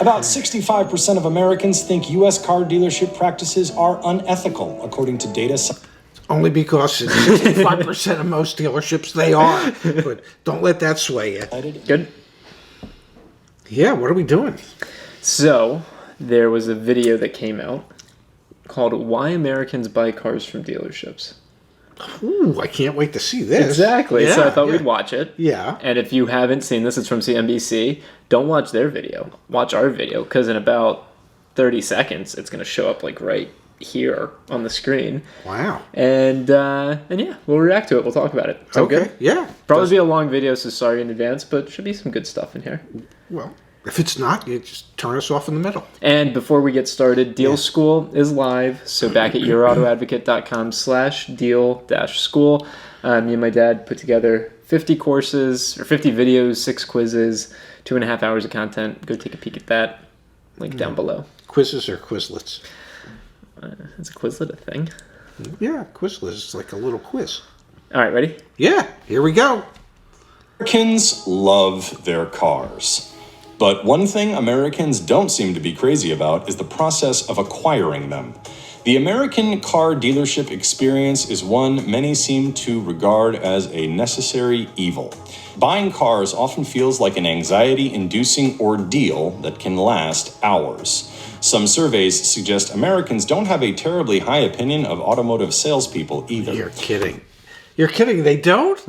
About 65% of Americans think U.S. car dealership practices are unethical, according to data. Only because it's 65% of most dealerships, they are. But don't let that sway you. Good. Yeah, what are we doing? So, there was a video that came out called Why Americans Buy Cars from Dealerships. Ooh, I can't wait to see this. Exactly. Yeah, so I thought we'd watch it. Yeah. And if you haven't seen this, it's from CNBC. Don't watch their video. Watch our video, because in about 30 seconds, it's going to show up like right here on the screen. Wow. And yeah, we'll react to it. We'll talk about it. Sound Okay. good? Yeah. Probably be a long video, so sorry in advance, but should be some good stuff in here. Well, if it's not, you just turn us off in the middle. And before we get started, Deal School is live. So back at yourautoadvocate.com/deal-school. Me and my dad put together 50 courses, or 50 videos, 6 quizzes, 2.5 hours of content. Go take a peek at that. Link down below. Quizzes or Quizlets? Is a Quizlet a thing? Yeah, Quizlet is like a little quiz. All right, ready? Yeah, here we go. Americans love their cars. But one thing Americans don't seem to be crazy about is the process of acquiring them. The American car dealership experience is one many seem to regard as a necessary evil. Buying cars often feels like an anxiety-inducing ordeal that can last hours. Some surveys suggest Americans don't have a terribly high opinion of automotive salespeople either. You're kidding. You're kidding, they don't?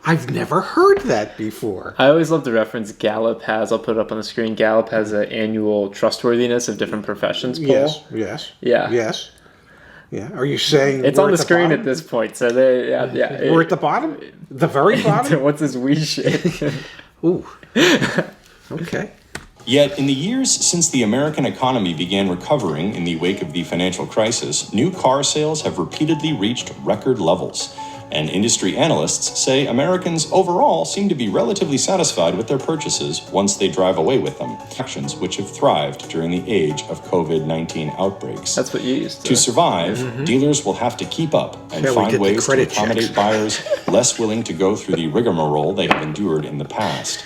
I've never heard that before. I always love to reference Gallup has, I'll put it up on the screen, Gallup has an annual trustworthiness of different professions poll. Yes. Yeah. Yes. Yeah. Are you saying It's on the screen at this point, so they, yeah. We're at the bottom? The very bottom? What's this wee shit? Ooh. Okay. Yet, in the years since the American economy began recovering in the wake of the financial crisis, new car sales have repeatedly reached record levels. And industry analysts say Americans overall seem to be relatively satisfied with their purchases once they drive away with them, actions which have thrived during the age of COVID-19 outbreaks. That's what you used To survive, dealers will have to keep up and find ways to accommodate buyers less willing to go through the rigmarole they have endured in the past.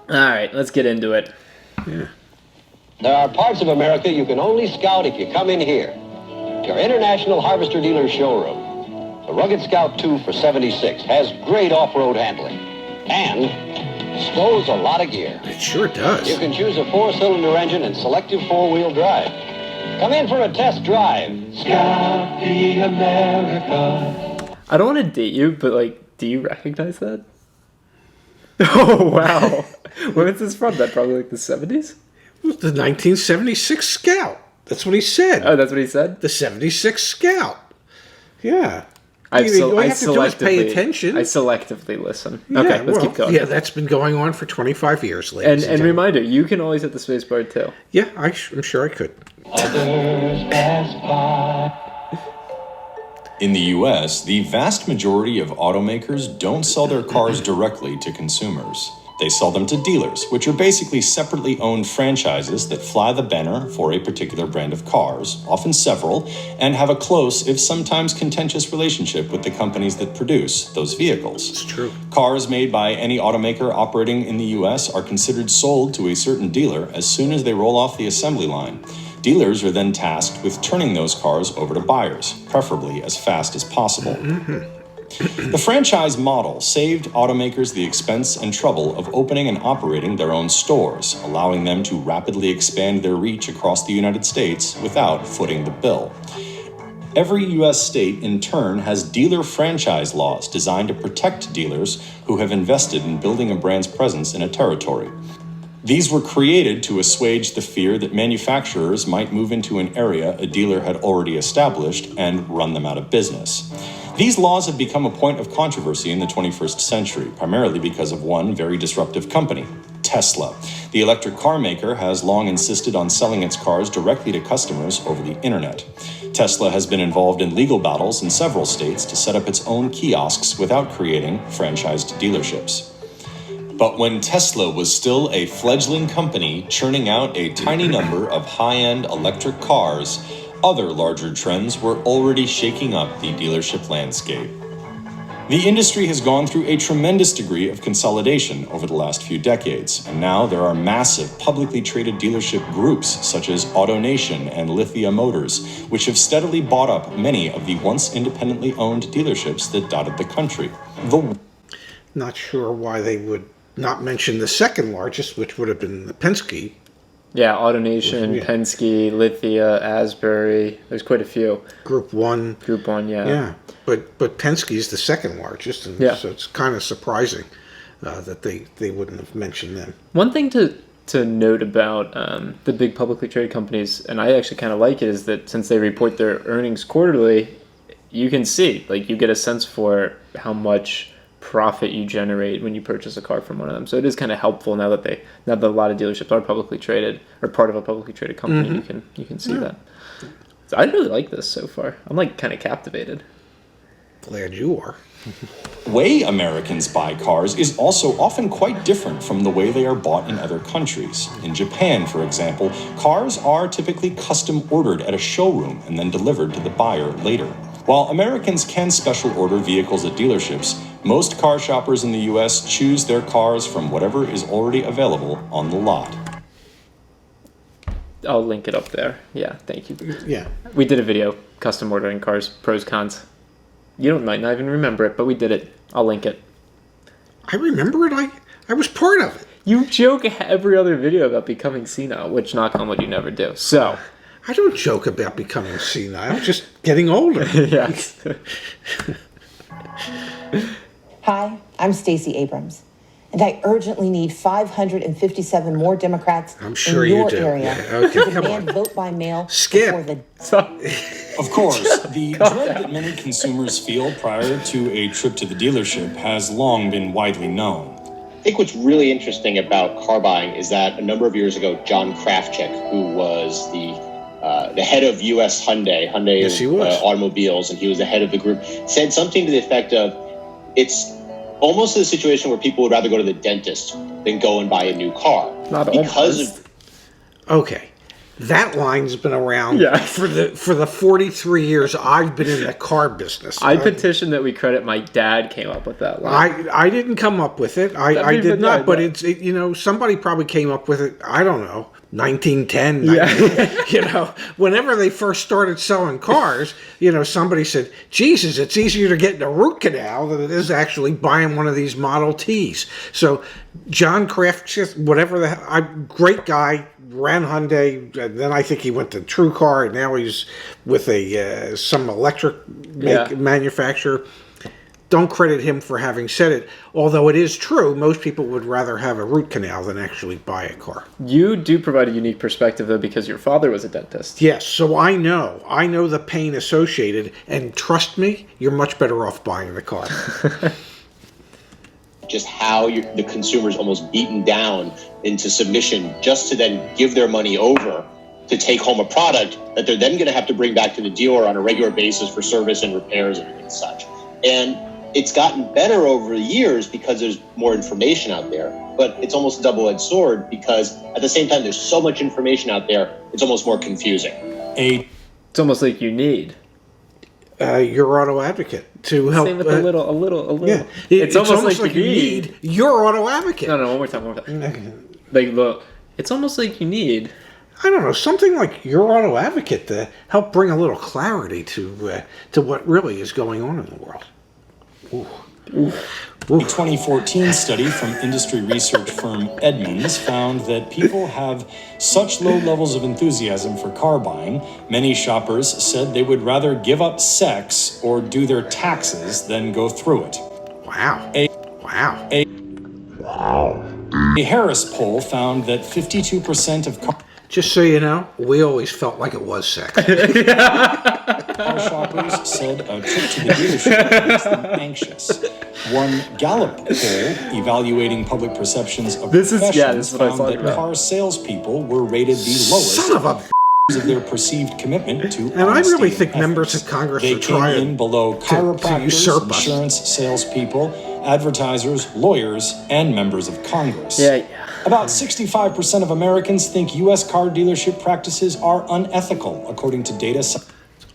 All right, let's get into it. Yeah. There are parts of America you can only scout if you come in here. Your International Harvester Dealer Showroom. The Rugged Scout 2 for $76 has great off-road handling and stows a lot of gear. It sure does. You can choose a 4-cylinder engine and selective 4-wheel drive. Come in for a test drive. Scout the America. I don't want to date you, but like, do you recognize that? Oh, wow. When is this from? That probably like the 70s? It was the 1976 Scout. That's what he said. Oh, that's what he said? The 76 Scout. Yeah. All you have to do is pay attention. I selectively listen. Okay, let's keep going. Yeah, that's been going on for 25 years, ladies. And reminder, you can always hit the space bar too. Yeah, I'm sure I could. Others pass by. In the U.S., the vast majority of automakers don't sell their cars directly to consumers. They sell them to dealers, which are basically separately owned franchises that fly the banner for a particular brand of cars, often several, and have a close, if sometimes contentious, relationship with the companies that produce those vehicles. It's true. Cars made by any automaker operating in the U.S. are considered sold to a certain dealer as soon as they roll off the assembly line. Dealers are then tasked with turning those cars over to buyers, preferably as fast as possible. The franchise model saved automakers the expense and trouble of opening and operating their own stores, allowing them to rapidly expand their reach across the United States without footing the bill. Every U.S. state, in turn, has dealer franchise laws designed to protect dealers who have invested in building a brand's presence in a territory. These were created to assuage the fear that manufacturers might move into an area a dealer had already established and run them out of business. These laws have become a point of controversy in the 21st century, primarily because of one very disruptive company, Tesla. The electric car maker has long insisted on selling its cars directly to customers over the internet. Tesla has been involved in legal battles in several states to set up its own kiosks without creating franchised dealerships. But when Tesla was still a fledgling company churning out a tiny number of high-end electric cars, other larger trends were already shaking up the dealership landscape. The industry has gone through a tremendous degree of consolidation over the last few decades, and now there are massive publicly traded dealership groups such as AutoNation and Lithia Motors, which have steadily bought up many of the once independently owned dealerships that dotted the country. Not sure why they would not mention the second largest, which would have been the Penske. Yeah, AutoNation, Yeah. Penske, Lithia, Asbury. There's quite a few. Group 1. Group 1, yeah. Yeah, but Penske is the second largest, and Yeah. so it's kind of surprising that they wouldn't have mentioned them. One thing to note about the big publicly traded companies, and I actually kind of like it, is that since they report their earnings quarterly, you can see, like, you get a sense for how much profit you generate when you purchase a car from one of them. So it is kind of helpful now that a lot of dealerships are publicly traded or part of a publicly traded company. You can see that. So I really like this so far. I'm like kind of captivated. Glad you are. The way Americans buy cars is also often quite different from the way they are bought in other countries. In Japan, for example, cars are typically custom ordered at a showroom and then delivered to the buyer later. While Americans can special order vehicles at dealerships, most car shoppers in the U.S. choose their cars from whatever is already available on the lot. I'll link it up there. Yeah, thank you. Yeah. We did a video, custom ordering cars, pros, cons. You might not even remember it, but we did it. I'll link it. I remember it. I was part of it. You joke every other video about becoming senile, which, knock on wood, you never do. So, I don't joke about becoming senile. I'm just getting older. yes. Hi, I'm Stacey Abrams, and I urgently need 557 more Democrats I'm sure in you your do. area Yeah, okay, to come demand on. vote by mail Skip. before the Of course, the dread that many consumers feel prior to a trip to the dealership has long been widely known. I think what's really interesting about car buying is that a number of years ago, John Krafchick, who was the head of U.S. Hyundai Yes, he was. Automobiles, and he was the head of the group, said something to the effect of, it's almost a situation where people would rather go to the dentist than go and buy a new car. Not because almost. of Okay. That line's been around Yeah. for the 43 years I've been in the car business. I petition that we credit my dad came up with that line. I didn't come up with it. I That'd be did good, not. yeah, But yeah. somebody probably came up with it. I don't know, 1910. Yeah. Whenever they first started selling cars, somebody said, "Jesus, it's easier to get in a root canal than it is actually buying one of these Model Ts." So, John Kraft, whatever great guy. Ran Hyundai, and then I think he went to True Car, and now he's with some electric manufacturer. Don't credit him for having said it, although it is true, most people would rather have a root canal than actually buy a car. You do provide a unique perspective, though, because your father was a dentist. Yes, so I know the pain associated, and trust me, you're much better off buying the car. just how the consumer's almost beaten down into submission just to then give their money over to take home a product that they're then going to have to bring back to the dealer on a regular basis for service and repairs and such. And it's gotten better over the years because there's more information out there, but it's almost a double-edged sword because at the same time there's so much information out there, it's almost more confusing. It's almost like you need your auto advocate to help. Same with a little. Yeah, it's almost like you need your auto advocate. No, one more time. Like, look, it's almost like you need. I don't know, something like your auto advocate to help bring a little clarity to what really is going on in the world. A 2014 study from industry research firm Edmunds found that people have such low levels of enthusiasm for car buying, many shoppers said they would rather give up sex or do their taxes than go through it. Wow. A Harris poll found that 52% of car Just so you know, we always felt like it was sex. shoppers said a trip to the dealership makes them anxious. One Gallup poll evaluating public perceptions of This is professions what I was found talking that about. car salespeople were rated the lowest Son of a... of their perceived commitment to And I honesty really and think members ethics. of Congress They are came trying in below to chiropractors, usurp us. insurance salespeople, advertisers, lawyers, and members of Congress. Yeah. About 65% of Americans think U.S. car dealership practices are unethical, according to data.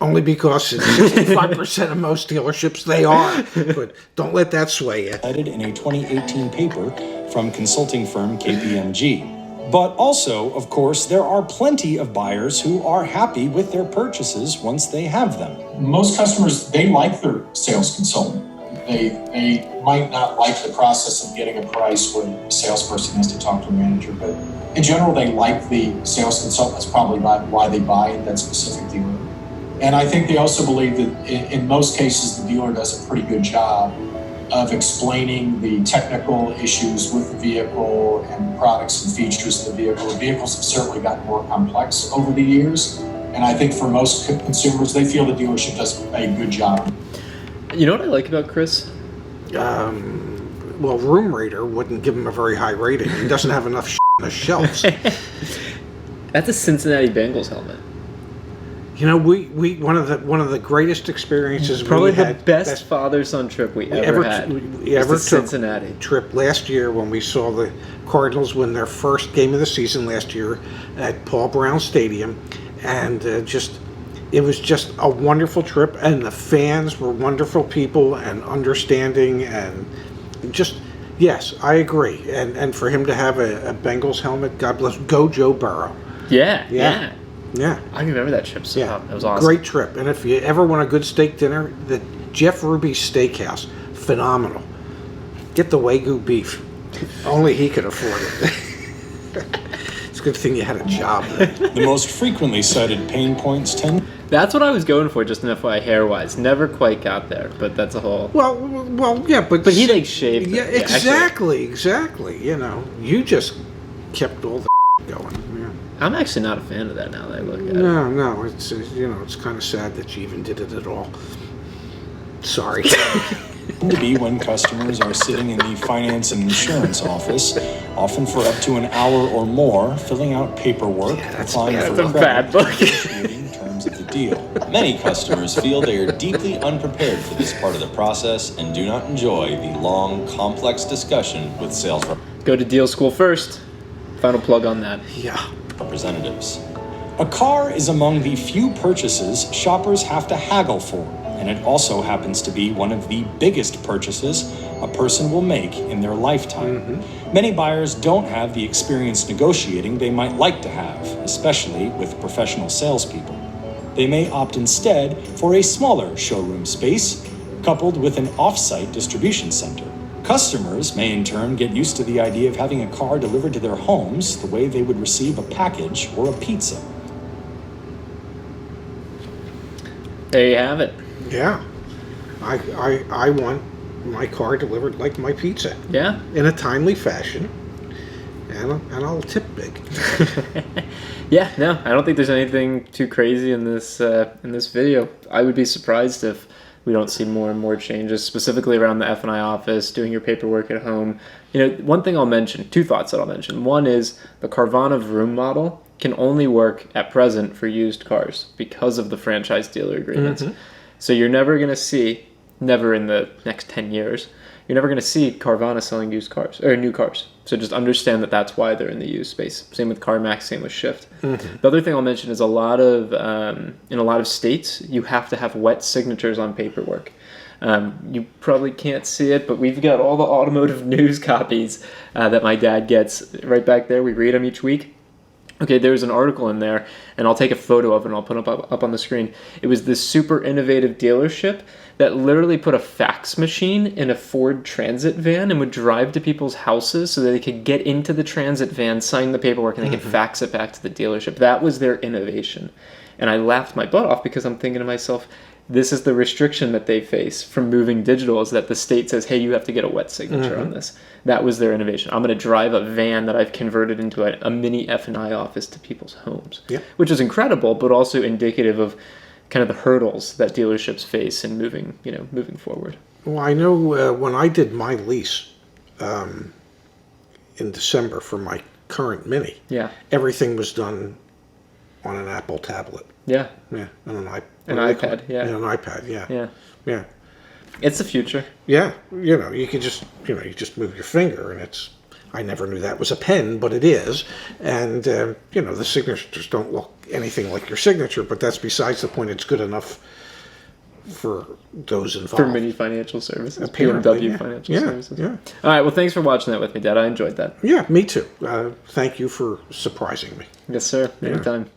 Only because in 65% of most dealerships they are. But don't let that sway you. Cited in a 2018 paper from consulting firm KPMG. But also, of course, there are plenty of buyers who are happy with their purchases once they have them. Most customers, they like their sales consultant. They might not like the process of getting a price when a salesperson has to talk to a manager, but in general, they like the sales consultant. That's probably why they buy at that specific dealer. And I think they also believe that in most cases, the dealer does a pretty good job of explaining the technical issues with the vehicle and products and features of the vehicle. The vehicles have certainly gotten more complex over the years. And I think for most consumers, they feel the dealership does a good job. You know what I like about Chris? Well, Room Rater wouldn't give him a very high rating. He doesn't have enough on the shelves. That's a Cincinnati Bengals helmet. You know, we one of the greatest experiences Probably we the had. best father-son trip we ever had. We ever took Cincinnati. Trip last year when we saw the Cardinals win their first game of the season last year at Paul Brown Stadium, and it was just a wonderful trip, and the fans were wonderful people and understanding, and just yes, I agree. And for him to have a Bengals helmet, God bless, go Joe Burrow. Yeah. Yeah. I remember that trip. So Yeah, that was awesome. Great trip. And if you ever want a good steak dinner, the Jeff Ruby's Steakhouse, phenomenal. Get the Wagyu beef. Only he could afford it. It's a good thing you had a job there. The most frequently cited pain points tend. That's what I was going for, just an FYI, hair-wise. Never quite got there, but that's a whole... Well, yeah, but he like shaved. Yeah, it. exactly. You know, you just kept all the going. Yeah. I'm actually not a fan of that now that I look at it. No, it's it's kind of sad that you even did it at all. Sorry. To be when customers are sitting in the finance and insurance office, often for up to an hour or more, filling out paperwork, applying for a bad book. negotiating terms of the deal. Many customers feel they are deeply unprepared for this part of the process and do not enjoy the long, complex discussion with sales Go to Deal School first. Final plug on that. Yeah. representatives. A car is among the few purchases shoppers have to haggle for, and it also happens to be one of the biggest purchases a person will make in their lifetime. Many buyers don't have the experience negotiating they might like to have, especially with professional salespeople. They may opt instead for a smaller showroom space, coupled with an off-site distribution center. Customers may in turn get used to the idea of having a car delivered to their homes the way they would receive a package or a pizza. There you have it. Yeah. I want my car delivered like my pizza. Yeah. In a timely fashion. And I'll tip big. Yeah, no, I don't think there's anything too crazy in this video. I would be surprised if we don't see more and more changes, specifically around the F&I office, doing your paperwork at home. One thing I'll mention, two thoughts that I'll mention. One is the Carvana Vroom model can only work at present for used cars because of the franchise dealer agreements. So you're never going to see, never in the next 10 years, you're never going to see Carvana selling used cars, or new cars. So just understand that that's why they're in the used space. Same with CarMax, same with Shift. The other thing I'll mention is in a lot of states, you have to have wet signatures on paperwork. You probably can't see it, but we've got all the automotive news copies that my dad gets right back there. We read them each week. Okay, there's an article in there, and I'll take a photo of it and I'll put it up on the screen. It was this super innovative dealership that literally put a fax machine in a Ford Transit van and would drive to people's houses so that they could get into the transit van, sign the paperwork, and they could fax it back to the dealership. That was their innovation. And I laughed my butt off because I'm thinking to myself, this is the restriction that they face from moving digital, is that the state says, hey, you have to get a wet signature on this. That was their innovation. I'm going to drive a van that I've converted into a mini F&I office to people's homes, which is incredible, but also indicative of kind of the hurdles that dealerships face in moving forward. Well, I know when I did my lease in December for my current Mini, everything was done on an Apple tablet. Yeah. Yeah, on an iPad, yeah. Yeah, an iPad, yeah. Yeah. It's the future. Yeah, you can just, you just move your finger and it's, I never knew that was a pen, but it is. And, the signatures don't look anything like your signature, but that's besides the point. It's good enough for those involved. For many financial services. Apparently, BMW yeah. Financial Yeah, Services. yeah. All right, well, thanks for watching that with me, Dad. I enjoyed that. Yeah, me too. Thank you for surprising me. Yes, sir. Anytime.